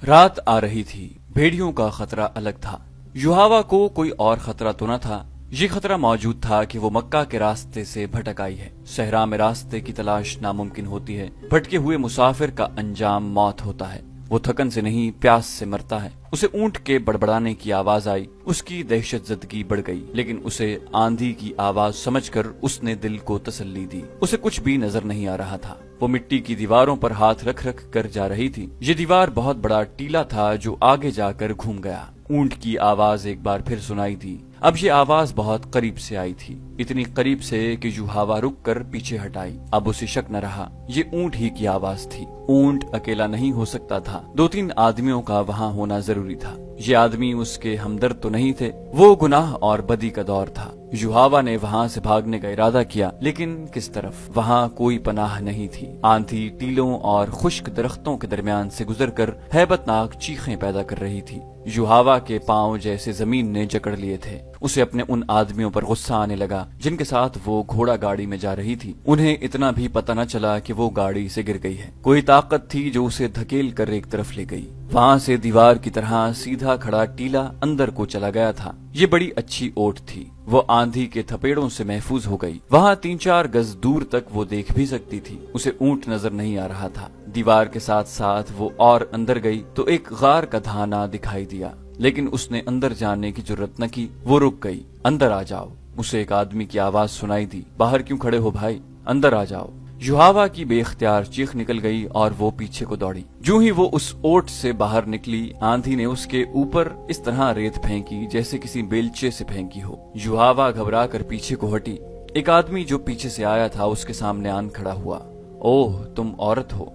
رات آ رہی تھی، بھیڑیوں کا خطرہ الگ تھا۔ یوحاوا کو کوئی اور خطرہ تو نہ تھا، یہ خطرہ موجود تھا کہ وہ مکہ کے راستے سے بھٹک آئی ہے۔ صحرا میں راستے کی تلاش ناممکن ہوتی ہے، بھٹکے ہوئے مسافر کا انجام موت ہوتا ہے۔ وہ تھکن سے نہیں، پیاس سے مرتا ہے۔ اسے اونٹ کے بڑبڑانے کی آواز آئی، اس کی دہشت زدگی بڑھ گئی، لیکن اسے آندھی کی آواز سمجھ کر اس نے دل کو تسلی دی۔ اسے کچھ بھی نظر نہیں آ رہا تھا، وہ مٹی کی دیواروں پر ہاتھ رکھ رکھ کر جا رہی تھی۔ یہ دیوار بہت بڑا ٹیلا تھا جو آگے جا کر گھوم گیا۔ اونٹ کی آواز ایک بار پھر سنائی دی۔ اب یہ آواز بہت قریب سے آئی تھی، اتنی قریب سے کہ یوحاوا رک کر پیچھے ہٹائی۔ اب اسے شک نہ رہا، یہ اونٹ ہی کی آواز تھی۔ اونٹ اکیلا نہیں ہو سکتا تھا، 2-3 آدمیوں کا وہاں ہونا ضروری تھا۔ یہ آدمی اس کے ہمدرد تو نہیں تھے، وہ گناہ اور بدی کا دور تھا۔ یوحاوا نے وہاں سے بھاگنے کا ارادہ کیا، لیکن کس طرف؟ وہاں کوئی پناہ نہیں تھی۔ آندھی ٹیلوں اور خشک درختوں کے درمیان سے گزر کر ہیبت ناک چیخیں پیدا کر رہی تھی۔ یوحاوا کے پاؤں جیسے زمین نے جکڑ لیے تھے۔ اسے اپنے ان آدمیوں پر غصہ آنے لگا جن کے ساتھ وہ گھوڑا گاڑی میں جا رہی تھی۔ انہیں اتنا بھی پتہ نہ چلا کہ وہ گاڑی سے گر گئی ہے۔ کوئی طاقت تھی جو اسے دھکیل کر ایک طرف لے گئی۔ وہاں سے دیوار کی طرح سیدھا کھڑا ٹیلا اندر کو چلا گیا تھا۔ یہ بڑی اچھی اوٹ تھی، وہ آندھی کے تھپیڑوں سے محفوظ ہو گئی۔ وہاں 3-4 گز دور تک وہ دیکھ بھی سکتی تھی۔ اسے اونٹ نظر نہیں آ رہا تھا۔ دیوار کے ساتھ ساتھ وہ اور اندر گئی تو ایک غار کا دھانا دکھائی دیا، لیکن اس نے اندر جانے کی جرت نہ کی۔ وہ رک گئی۔ اندر آ جاؤ، اسے ایک آدمی کی آواز سنائی دی۔ باہر کیوں کھڑے ہو بھائی، اندر آ جاؤ۔ یوحاوا کی بے اختیار چیخ نکل گئی اور وہ پیچھے کو دوڑی۔ جو ہی وہ اس اوٹ سے باہر نکلی، آندھی نے اس کے اوپر اس طرح ریت پھینکی جیسے کسی بیلچے سے پھینکی ہو۔ یوحاوا گھبرا کر پیچھے کو ہٹی۔ ایک آدمی جو پیچھے سے آیا تھا اس کے سامنے آن کھڑا ہوا۔ اوہ، تم عورت ہو؟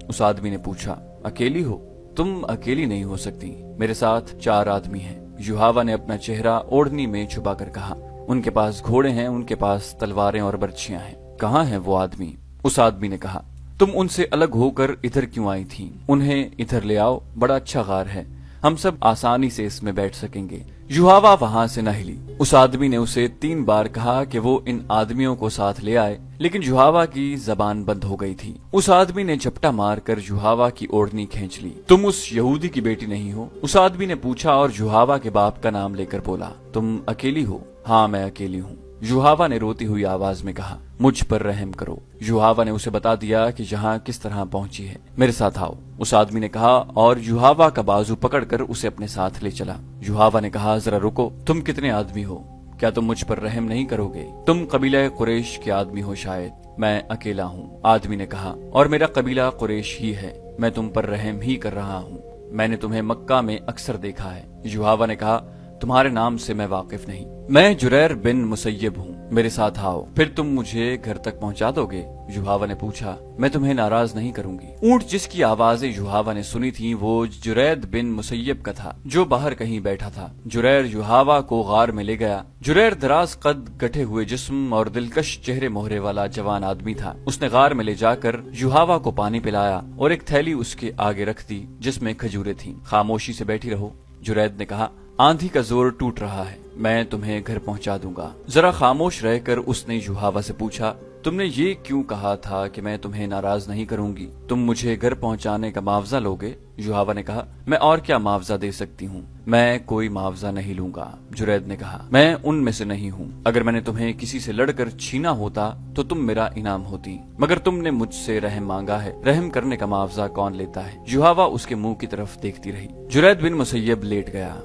اس آدمی نے پوچھا۔ اکیلی ہو؟ تم اکیلی نہیں ہو سکتی، میرے ساتھ 4 آدمی ہیں۔ یوحاوا نے اپنا چہرہ اوڑھنی میں چھپا کر کہا۔ ان کے پاس گھوڑے ہیں، ان کے پاس تلواریں اور برچھیاں ہیں۔ کہاں ہیں وہ آدمی؟ اس آدمی نے کہا۔ تم ان سے الگ ہو کر ادھر کیوں آئی تھی؟ انہیں ادھر لے آؤ، بڑا اچھا غار ہے، ہم سب آسانی سے اس میں بیٹھ سکیں گے۔ یوحاوا وہاں سے نہ ہلی۔ اس آدمی نے اسے 3 بار کہا کہ وہ ان آدمیوں کو ساتھ لے آئے، لیکن یوحاوا کی زبان بند ہو گئی تھی۔ اس آدمی نے جھپٹا مار کر یوحاوا کی اوڑھنی کھینچ لی۔ تم اس یہودی کی بیٹی نہیں ہو؟ اس آدمی نے پوچھا اور یوحاوا کے باپ کا نام لے کر بولا۔ تم اکیلی ہو؟ ہاں، میں اکیلی ہوں، یوحاوا نے روتی ہوئی آواز میں کہا۔ مجھ پر رحم کرو۔ یوحاوا نے اسے بتا دیا کہ یہاں کس طرح پہنچی ہے۔ میرے ساتھ آؤ، اس آدمی نے کہا اور یوحاوا کا بازو پکڑ کر اسے اپنے ساتھ لے چلا۔ یوحاوا نے کہا، ذرا رکو، تم کتنے آدمی ہو؟ کیا تم مجھ پر رحم نہیں کرو گے؟ تم قبیلہ قریش کے آدمی ہو شاید۔ میں اکیلا ہوں، آدمی نے کہا، اور میرا قبیلہ قریش ہی ہے۔ میں تم پر رحم ہی کر رہا ہوں، میں نے تمہیں مکہ میں اکثر دیکھا ہے۔ یوحاوا نے کہا، تمہارے نام سے میں واقف نہیں۔ میں جریر بن مسیب ہوں، میرے ساتھ آؤ۔ پھر تم مجھے گھر تک پہنچا دو گے؟ یوحاوا نے پوچھا۔ میں تمہیں ناراض نہیں کروں گی۔ اونٹ جس کی آوازیں یوحاوا نے سنی تھی وہ جرید بن مسیب کا تھا، جو باہر کہیں بیٹھا تھا۔ جریر یوحاوا کو غار میں لے گیا۔ جریر دراز قد، گٹھے ہوئے جسم اور دلکش چہرے مہرے والا جوان آدمی تھا۔ اس نے غار میں لے جا کر یوحاوا کو پانی پلایا اور ایک تھیلی اس کے آگے رکھ دی جس میں کھجوریں تھیں۔ خاموشی سے بیٹھی رہو، جرید نے کہا، آندھی کا زور ٹوٹ رہا ہے، میں تمہیں گھر پہنچا دوں گا۔ ذرا خاموش رہ کر اس نے یوحاوا سے پوچھا، تم نے یہ کیوں کہا تھا کہ میں تمہیں ناراض نہیں کروں گی؟ تم مجھے گھر پہنچانے کا معاوضہ لوگے؟ یوحاوا نے کہا، میں اور کیا معاوضہ دے سکتی ہوں؟ میں کوئی معاوضہ نہیں لوں گا، جرید نے کہا، میں ان میں سے نہیں ہوں۔ اگر میں نے تمہیں کسی سے لڑ کر چھینا ہوتا تو تم میرا انعام ہوتی، مگر تم نے مجھ سے رحم مانگا ہے، رحم کرنے کا معاوضہ کون لیتا ہے؟ یوحاوا اس کے منہ کی طرف دیکھتی رہی۔ جرید بن مسیب لیٹ گیا۔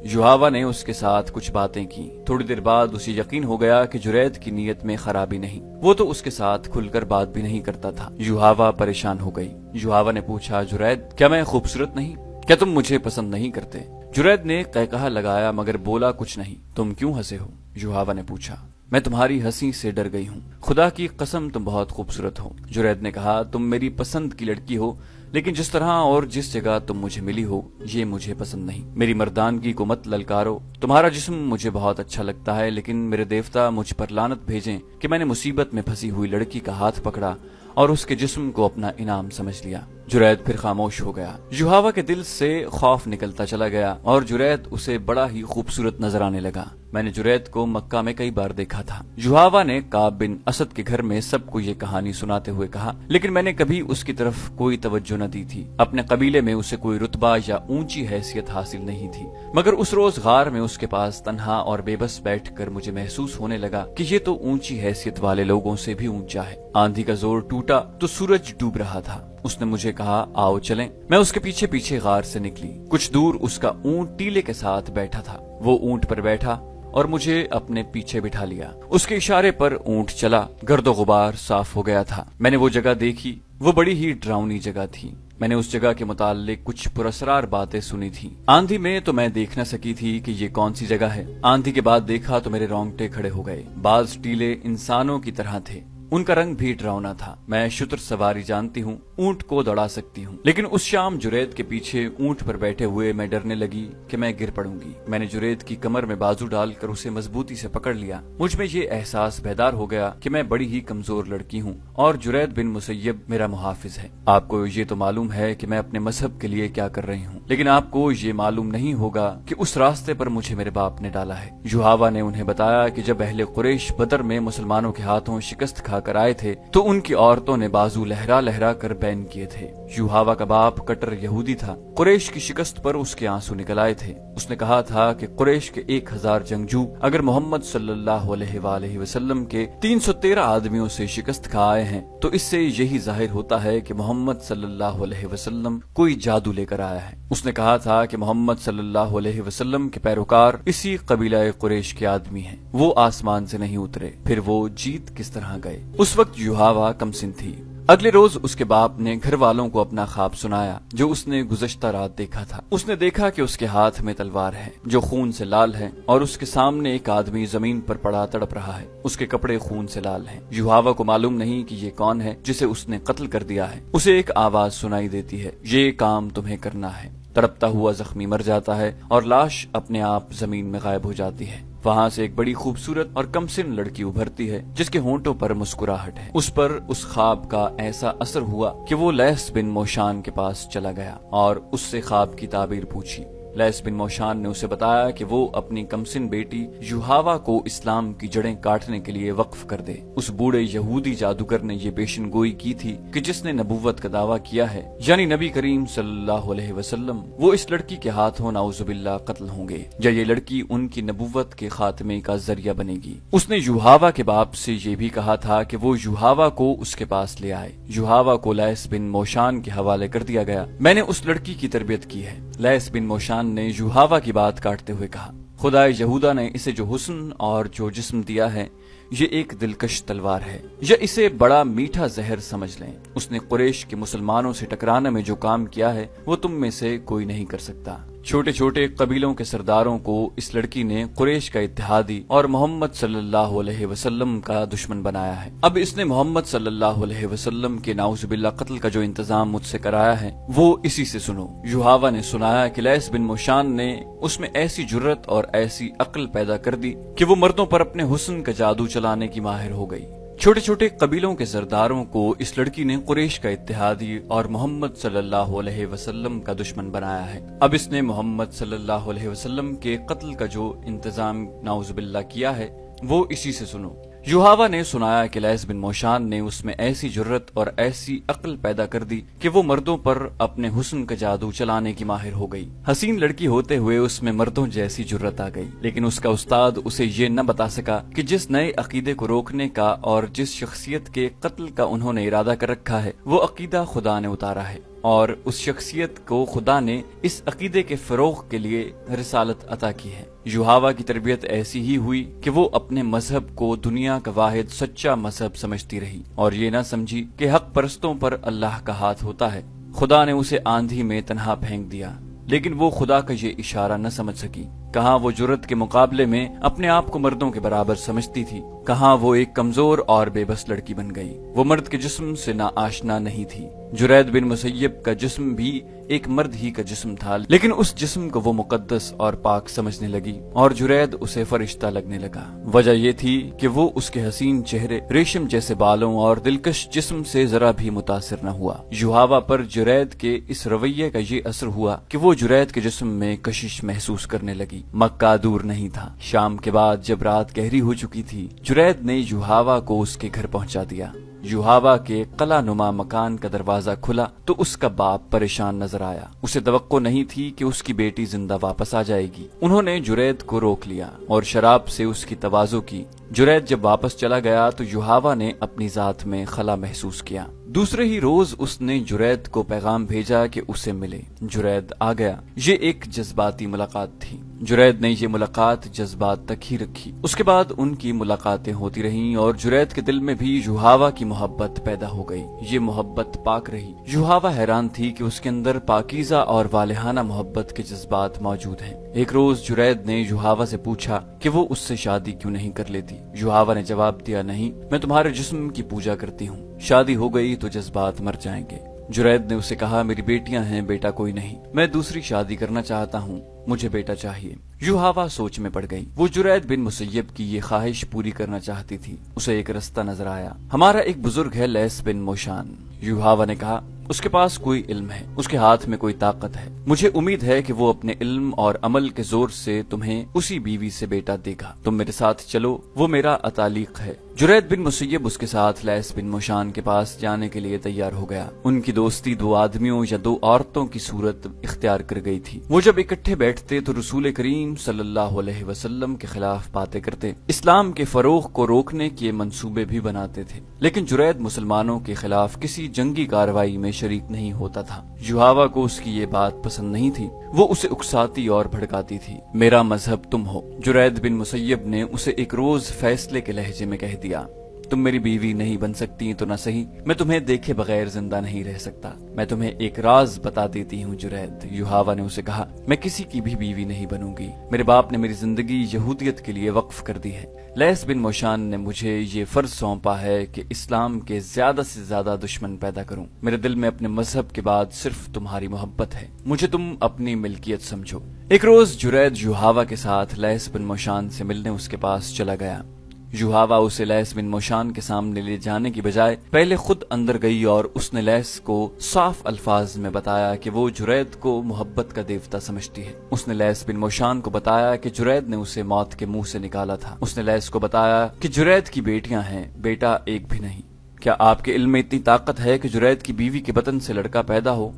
یوحاوا نے اس کے ساتھ کچھ باتیں کی۔ تھوڑی دیر بعد اسے یقین ہو گیا کہ جرید کی نیت میں خرابی نہیں، وہ تو اس کے ساتھ کھل کر بات بھی نہیں کرتا تھا۔ یوحاوا پریشان ہو گئی۔ یوحاوا نے پوچھا، جرید، کیا میں خوبصورت نہیں؟ کیا تم مجھے پسند نہیں کرتے؟ جرید نے قہقہا لگایا مگر بولا کچھ نہیں۔ تم کیوں ہنسے ہو؟ یوحاوا نے پوچھا۔ میں تمہاری ہنسی سے ڈر گئی ہوں، خدا کی قسم تم بہت خوبصورت ہو۔ جرید نے کہا، تم میری پسند کی لڑکی ہو، لیکن جس طرح اور جس جگہ تم مجھے ملی ہو یہ مجھے پسند نہیں۔ میری مردانگی کو مت للکارو، تمہارا جسم مجھے بہت اچھا لگتا ہے، لیکن میرے دیوتا مجھ پر لعنت بھیجیں کہ میں نے مصیبت میں پھنسی ہوئی لڑکی کا ہاتھ پکڑا اور اس کے جسم کو اپنا انعام سمجھ لیا۔ जुरैद फिर खामोश हो गया। युहावा के दिल से खौफ निकलता चला गया और जुरैद उसे बड़ा ही खूबसूरत नजर आने लगा। मैंने जुरैद को मक्का में कई बार देखा था। युहावा ने काब बिन असद के घर में सबको ये कहानी सुनाते हुए कहा, लेकिन मैंने कभी उसकी तरफ कोई तवज्जो न दी थी। अपने कबीले में उसे कोई रुतबा या ऊंची हैसियत हासिल नहीं थी, मगर उस रोज गार में उसके पास तन्हा और बेबस बैठकर मुझे महसूस होने लगा कि ये तो ऊंची हैसियत वाले लोगों से भी ऊंचा है। आंधी का जोर टूटा तो सूरज डूब रहा था। उसने मुझे कहा, आओ चलें। मैं उसके पीछे पीछे गार से निकली। कुछ दूर उसका ऊंट टीले के साथ बैठा था। वो ऊंट पर बैठा और मुझे अपने पीछे बिठा लिया। उसके इशारे पर ऊंट चला। गर्दो गुबार साफ हो गया था। मैंने वो जगह देखी। वो बड़ी ही डरावनी जगह थी। मैंने उस जगह के मुताल्लिक कुछ पुरस्रार बातें सुनी थी। आंधी में तो मैं देख न सकी थी कि ये कौन सी जगह है। आंधी के बाद देखा तो मेरे रोंगटे खड़े हो गए। बाज टीले इंसानों की तरह थे। उनका रंग भी डरावना था। मैं शुतर सवारी जानती हूँ, ऊंट को दौड़ा सकती हूँ, लेकिन उस शाम जुरैद के पीछे ऊंट पर बैठे हुए मैं डरने लगी कि मैं गिर पड़ूंगी। मैंने जुरैद की कमर में बाजू डालकर उसे मजबूती से पकड़ लिया। मुझ में ये एहसास बेदार हो गया कि मैं बड़ी ही कमजोर लड़की हूँ और जुरैद बिन मुसय्यब मेरा मुहाफिज है। आपको ये तो मालूम है कि मैं अपने मजहब के लिए क्या कर रही हूँ, लेकिन आपको ये मालूम नहीं होगा कि उस रास्ते पर मुझे मेरे बाप ने डाला है। युहावा ने उन्हें बताया कि जब अहले कुरैश बदर में मुसलमानों के हाथों शिकस्त खाकर आए थे तो उनकी औरतों ने बाजू लहरा लहरा कर बैन किए थे। युहावा का बाप कट्टर यहूदी था। कुरैश की शिकस्त पर उसके आंसू निकल आए थे। उसने कहा था कि कुरैश के 1000 जंगजू अगर मोहम्मद सल्लल्लाहु अलैहि वसल्लम के 313 आदमियों से शिकस्त खा आए हैं तो इससे यही जाहिर होता है कि मोहम्मद सल्लल्लाहु अलैहि वसल्लम कोई जादू लेकर आया है। उसने कहा था कि मोहम्मद सल्लल्लाहु अलैहि वसल्लम के पैरोकार इसी कबीला कुरैश के आदमी हैं। वो आसमान से नहीं उतरे। फिर वो जीत किस तरह गए? उस वक्त युहावा कमसिन थी। अगले रोज उसके बाप ने घर वालों को अपना ख्वाब सुनाया जो उसने गुज़श्ता रात देखा था। उसने देखा कि उसके हाथ में तलवार है जो खून से लाल है और उसके सामने एक आदमी जमीन पर पड़ा तड़प रहा है। उसके कपड़े खून से लाल हैं। युहावा को मालूम नहीं कि ये कौन है जिसे उसने कत्ल कर दिया है। उसे एक आवाज सुनाई देती है, ये काम तुम्हें करना है। तड़पता हुआ जख्मी मर जाता है और लाश अपने आप जमीन में गायब हो जाती है। वहाँ से एक बड़ी खूबसूरत और कमसिन लड़की उभरती है जिसके होंठों पर मुस्कुराहट है। उस पर उस ख्वाब का ऐसा असर हुआ कि वो लैस बिन मोशान के पास चला गया और उससे ख्वाब की ताबीर पूछी। लैस बिन मोशान ने उसे बताया कि वो अपनी कमसिन बेटी युहावा को इस्लाम की जड़ें काटने के लिए वक्फ कर दे। उस बूढ़े यहूदी जादूगर ने ये पेशन गोई की थी कि जिसने नबूवत का दावा किया है यानी नबी करीम सल्लल्लाहु अलैहि वसल्लम, वो इस लड़की के हाथों नाउजुबिल्लाह कत्ल होंगे या ये लड़की उनकी नबूवत के खात्मे का जरिया बनेगी। उसने युहावा के बाप से ये भी कहा था कि वो युहावा को उसके पास ले आए। युहावा को लैस बिन मोशान के हवाले कर दिया गया। मैंने उस लड़की की तरबियत की है। लैस बिन मोशान ने युहावा की बात काटते हुए कहा, खुदा यहूदा ने इसे जो हुस्न और जो जिस्म दिया है ये एक दिलकश तलवार है या इसे बड़ा मीठा जहर समझ लें। उसने कुरैश के मुसलमानों से टकराने में जो काम किया है वो तुम में से कोई नहीं कर सकता। छोटे छोटे कबीलों के सरदारों को इस लड़की ने कुरैश का इत्तेहादी और मोहम्मद सल्लल्लाहु अलैहि वसल्लम का दुश्मन बनाया है। अब इसने मोहम्मद सल्लल्लाहु अलैहि वसल्लम के नाउजुबिल्लाह कत्ल का जो इंतजाम मुझसे कराया है वो इसी से सुनो। युहावा ने सुनाया कि लैस बिन मोशान ने उसमें ऐसी जुर्रत और ऐसी अक्ल पैदा कर दी कि वो मर्दों पर अपने हुस्न का जादू चलाने की माहिर हो गई। छोटे छोटे कबीलों के सरदारों को इस लड़की ने कुरैश का इत्तेहादी और मोहम्मद सल्लल्लाहु अलैहि वसल्लम का दुश्मन बनाया है। अब इसने मोहम्मद सल्लल्लाहु अलैहि वसल्लम के कत्ल का जो इंतजाम नाउजुबिल्लाह किया है वो इसी से सुनो। युहावा ने सुनाया कि लैस बिन मोशान ने उसमें ऐसी जुर्रत और ऐसी अक्ल पैदा कर दी कि वो मर्दों पर अपने हुस्न का जादू चलाने की माहिर हो गई। हसीन लड़की होते हुए उसमें मर्दों जैसी जुर्रत आ गई, लेकिन उसका उस्ताद उसे ये न बता सका कि जिस नए अकीदे को रोकने का और जिस शख्सियत के कत्ल का उन्होंने इरादा कर रखा है वो अकीदा खुदा ने उतारा है और उस शख्सियत को खुदा ने इस अकीदे के फरोग के लिए रिसालत अता की है। युहावा की तरबियत ऐसी ही हुई कि वो अपने मजहब को दुनिया का वाहिद सच्चा मजहब समझती रही और ये न समझी कि हक परस्तों पर अल्लाह का हाथ होता है। खुदा ने उसे आंधी में तन्हा फेंक दिया, लेकिन वो खुदा का ये इशारा न समझ सकी। कहाँ वो जुर्रत के मुकाबले में अपने आप को मर्दों के बराबर समझती थी। कहाँ वो एक कमजोर और बेबस लड़की बन गई। वो मर्द के जिस्म से ना आशना नहीं थी। जुरैद बिन मुसय्यब का जिस्म भी एक मर्द ही का जिस्म था, लेकिन उस जिस्म को वो मुकद्दस और पाक समझने लगी और जुरैद उसे फरिश्ता लगने लगा। वजह ये थी कि वो उसके हसीन चेहरे, रेशम जैसे बालों और दिलकश जिस्म से जरा भी मुतासिर न हुआ। युहावा पर जुरैद के इस रवैये का ये असर हुआ कि वो जुरैद के जिस्म में कशिश महसूस करने लगी। मक्का दूर नहीं था। शाम के बाद जब रात गहरी हो चुकी थी, जुरैद ने युहावा को उसके घर पहुंचा दिया। युहावा के कला नुमा मकान का दरवाजा खुला तो उसका बाप परेशान नजर आया। उसे तवक्को नहीं थी कि उसकी बेटी जिंदा वापस आ जाएगी। उन्होंने जुरैद को रोक लिया और शराब से उसकी तवाज़ो की। जुरैद जब वापस चला गया तो युहावा ने अपनी जात में खला महसूस किया। दूसरे ही रोज उसने जुरैद को पैगाम भेजा कि उसे मिले। जुरैद आ गया। ये एक जज्बाती मुलाकात थी। जुरैद ने ये मुलाकात जज्बात तक ही रखी। उसके बाद उनकी मुलाकातें होती रहीं और जुरैद के दिल में भी युहावा की मोहब्बत पैदा हो गई। ये मोहब्बत पाक रही। युहावा हैरान थी कि उसके अंदर पाकीज़ा और वालिहाना मोहब्बत के जज्बात मौजूद हैं। एक रोज जुरैद ने युहावा से पूछा कि वो उससे शादी क्यों नहीं कर लेती। युहावा ने जवाब दिया, नहीं, मैं तुम्हारे जिस्म की पूजा करती हूँ। शादी हो गई तो जज्बात मर जाएंगे। जुरैद ने उसे कहा, मेरी बेटियां हैं, बेटा कोई नहीं। मैं दूसरी शादी करना चाहता हूँ, मुझे बेटा चाहिए। युहावा सोच में पड़ गई। वो जुरैद बिन मुसय्यब की ये ख्वाहिश पूरी करना चाहती थी। उसे एक रास्ता नजर आया। हमारा एक बुजुर्ग है, लैस बिन मोशान। युहावा ने कहा, उसके पास कोई इल्म है, उसके हाथ में कोई ताकत है। मुझे उम्मीद है कि वो अपने इल्म और अमल के जोर से तुम्हें उसी बीवी से बेटा देगा। तुम मेरे साथ चलो, वो मेरा अतालीक है। जुरैद बिन मुसय्यब उसके साथ लैस बिन मोशान के पास जाने के लिए तैयार हो गया। उनकी दोस्ती दो आदमियों या दो औरतों की सूरत इख्तियार कर गई थी। वो जब इकट्ठे बैठते तो रसूल करीम सल्लल्लाहु अलैहि वसल्लम के खिलाफ बातें करते, इस्लाम के फरोग को रोकने के मंसूबे भी बनाते थे। लेकिन जुरैद मुसलमानों के खिलाफ किसी जंगी कार्रवाई में शरीक नहीं होता था। युहावा को उसकी ये बात पसंद नहीं थी। वो उसे उकसाती और भड़काती थी। मेरा मजहब तुम हो। जुरैद बिन मुसय्यब ने उसे एक रोज फैसले के लहजे में कह दिया, तुम मेरी बीवी नहीं बन सकती तो न सही, मैं तुम्हें देखे बगैर जिंदा नहीं रह सकता। मैं तुम्हें एक राज बता देती हूँ जुरैद। युहावा ने उसे कहा, मैं किसी की भी बीवी नहीं बनूंगी। मेरे बाप ने मेरी जिंदगी यहूदियत के लिए वक्फ कर दी है। लैस बिन मोशान ने मुझे ये फर्ज सौंपा है कि इस्लाम के ज्यादा से ज्यादा दुश्मन पैदा करूं। मेरे दिल में अपने मजहब के बाद सिर्फ तुम्हारी मोहब्बत है। मुझे तुम अपनी मिल्कियत समझो। एक रोज जुरैद युहावा के साथ लैस बिन मोशान से मिलने उसके पास चला गया। युहावा उसे लैस बिन मोशान के सामने ले जाने की बजाय पहले खुद अंदर गई और उसने लैस को साफ अल्फाज में बताया कि वो जुरैद को मोहब्बत का देवता समझती है। उसने लैस बिन मोशान को बताया कि जुरैद ने उसे मौत के मुंह से निकाला था। उसने लैस को बताया कि जुरैद की बेटियां हैं, बेटा एक भी नहीं। क्या आपके इल्म में इतनी ताकत है कि जुरैद की बीवी के बतन से लड़का पैदा हो?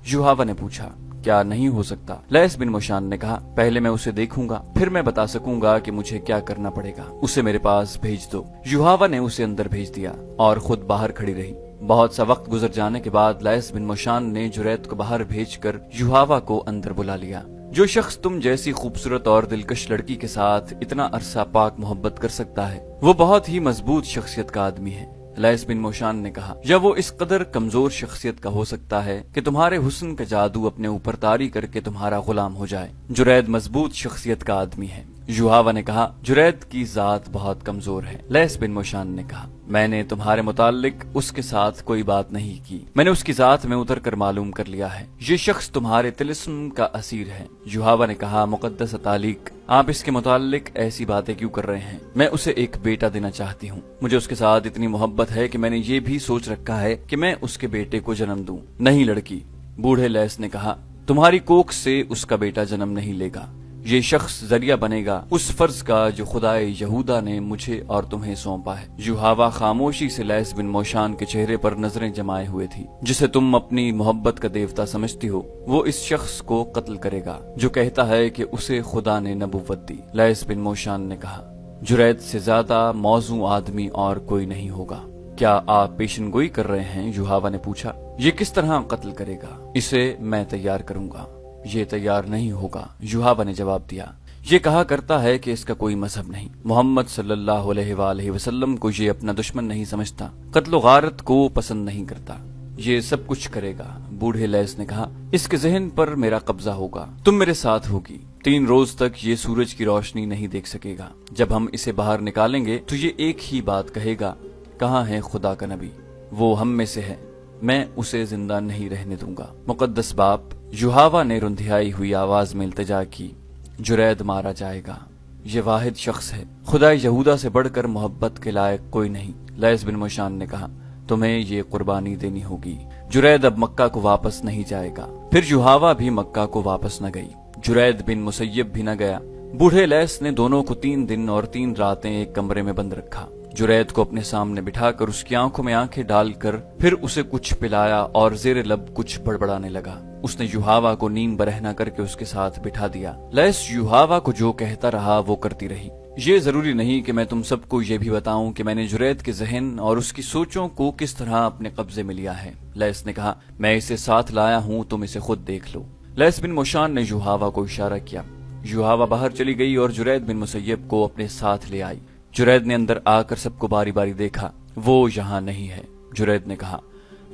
युहावा ने पूछा। क्या नहीं हो सकता? लैस बिन मोशान ने कहा, पहले मैं उसे देखूंगा, फिर मैं बता सकूंगा कि मुझे क्या करना पड़ेगा। उसे मेरे पास भेज दो। युहावा ने उसे अंदर भेज दिया और खुद बाहर खड़ी रही। बहुत सा वक्त गुजर जाने के बाद लैस बिन मोशान ने जुरैद को बाहर भेजकर युहावा को अंदर बुला लिया। जो शख्स तुम जैसी खूबसूरत और दिलकश लड़की के साथ इतना अरसा पाक मोहब्बत कर सकता है, वो बहुत ही मजबूत शख्सियत का आदमी है। लैस बिन मोशान ने कहा, या वो इस कदर कमजोर शख्सियत का हो सकता है कि तुम्हारे हुस्न का जादू अपने ऊपर तारी करके तुम्हारा गुलाम हो जाए। जुरैद मजबूत शख्सियत का आदमी है। युहावा ने कहा, जुरैद की जात बहुत कमजोर है। लैस बिन मोशान ने कहा, मैंने तुम्हारे मुतालिक उसके साथ कोई बात नहीं की। मैंने उसकी जात में उतर कर मालूम कर लिया है। ये शख्स तुम्हारे तिलिस्म का असीर है। युहावा ने कहा, मुकद्दस तालिक, आप इसके मुतालिक ऐसी बातें क्यों कर रहे हैं? मैं उसे एक बेटा देना चाहती हूँ। मुझे उसके साथ इतनी मोहब्बत है कि मैंने ये भी सोच रखा है कि मैं उसके बेटे को जन्म दूं। नहीं लड़की, बूढ़े लैस ने कहा, तुम्हारी कोख से उसका बेटा जन्म नहीं लेगा। ये शख्स जरिया बनेगा उस फर्ज का जो खुदाए यहूदा ने मुझे और तुम्हें सौंपा है। युहावा खामोशी से लैस बिन मोशान के चेहरे पर नजरें जमाए हुए थी। जिसे तुम अपनी मोहब्बत का देवता समझती हो, वो इस शख्स को कत्ल करेगा जो कहता है कि उसे खुदा ने नबुव्वत दी। लैस बिन मोशान ने कहा, जुरैद से ज्यादा मौजू आदमी और कोई नहीं होगा। क्या आप पेशन गोई कर रहे हैं? युहावा ने पूछा। ये किस तरह कत्ल करेगा? इसे मैं तैयार करूंगा। ये तैयार नहीं होगा, युहावा ने जवाब दिया। ये कहा करता है कि इसका कोई मजहब नहीं। मोहम्मद सल्लल्लाहु अलैहि वसल्लम को ये अपना दुश्मन नहीं समझता, कत्ल गारत को पसंद नहीं करता। یہ سب کچھ کرے گا۔ بوڑھے لیس نے کہا، اس کے ذہن پر میرا قبضہ ہوگا، تم میرے ساتھ ہوگی۔ 3 روز تک یہ سورج کی روشنی نہیں دیکھ سکے گا۔ جب ہم اسے باہر نکالیں گے تو یہ ایک ہی بات کہے گا، کہاں ہے خدا کا نبی؟ وہ ہم میں سے ہے، میں اسے زندہ نہیں رہنے دوں گا۔ مقدس باپ، یوحوا نے رندھیائی ہوئی آواز میں التجا کی، جرید مارا جائے گا۔ یہ واحد شخص ہے، خدا یہودا سے بڑھ کر محبت کے لائق کوئی نہیں۔ لیس بن موشان نے کہا، تمہیں یہ قربانی دینی ہوگی۔ جرید اب مکہ کو واپس نہیں جائے گا۔ پھر یوحوا بھی مکہ کو واپس نہ گئی، جرید بن مسیب بھی نہ گیا۔ بوڑھے لیس نے دونوں کو 3 دن اور 3 راتیں ایک کمرے میں بند رکھا۔ جرید کو اپنے سامنے بٹھا کر اس کی آنکھوں میں آنکھیں ڈال کر پھر اسے کچھ پلایا اور زیر لب کچھ بڑبڑانے لگا۔ اس نے یوحوا کو نیم برہنہ کر کے اس کے ساتھ بٹھا دیا۔ لیس یوحوا کو جو کہتا رہا وہ کرتی رہی۔ یہ ضروری نہیں کہ میں تم سب کو یہ بھی بتاؤں کہ میں نے جرید کے ذہن اور اس کی سوچوں کو کس طرح اپنے قبضے میں لیا ہے۔ لیس نے کہا، میں اسے ساتھ لایا ہوں، تم اسے خود دیکھ لو۔ لیس بن موشان نے یوحوا کو اشارہ کیا۔ یوحوا باہر چلی گئی اور جرید بن مسیب کو اپنے ساتھ لے آئی۔ جرید نے اندر آ کر سب کو باری باری دیکھا، وہ یہاں نہیں ہے۔ جرید نے کہا،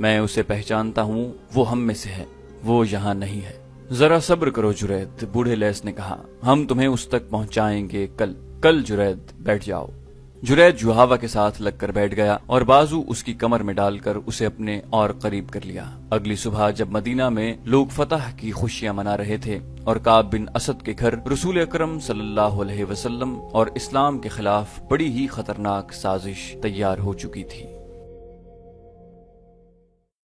میں اسے پہچانتا ہوں، وہ ہم میں سے ہے، وہ یہاں نہیں ہے۔ ذرا صبر کرو جرید، بوڑھے لیس نے کہا، ہم تمہیں اس تک پہنچائیں گے کل جرید بیٹھ جاؤ۔ جرید یوحوا کے ساتھ لگ کر بیٹھ گیا اور بازو اس کی کمر میں ڈال کر اسے اپنے اور قریب کر لیا۔ اگلی صبح جب مدینہ میں لوگ فتح کی خوشیاں منا رہے تھے اور کعب بن اسد کے گھر رسول اکرم صلی اللہ علیہ وسلم اور اسلام کے خلاف بڑی ہی خطرناک سازش تیار ہو چکی تھی۔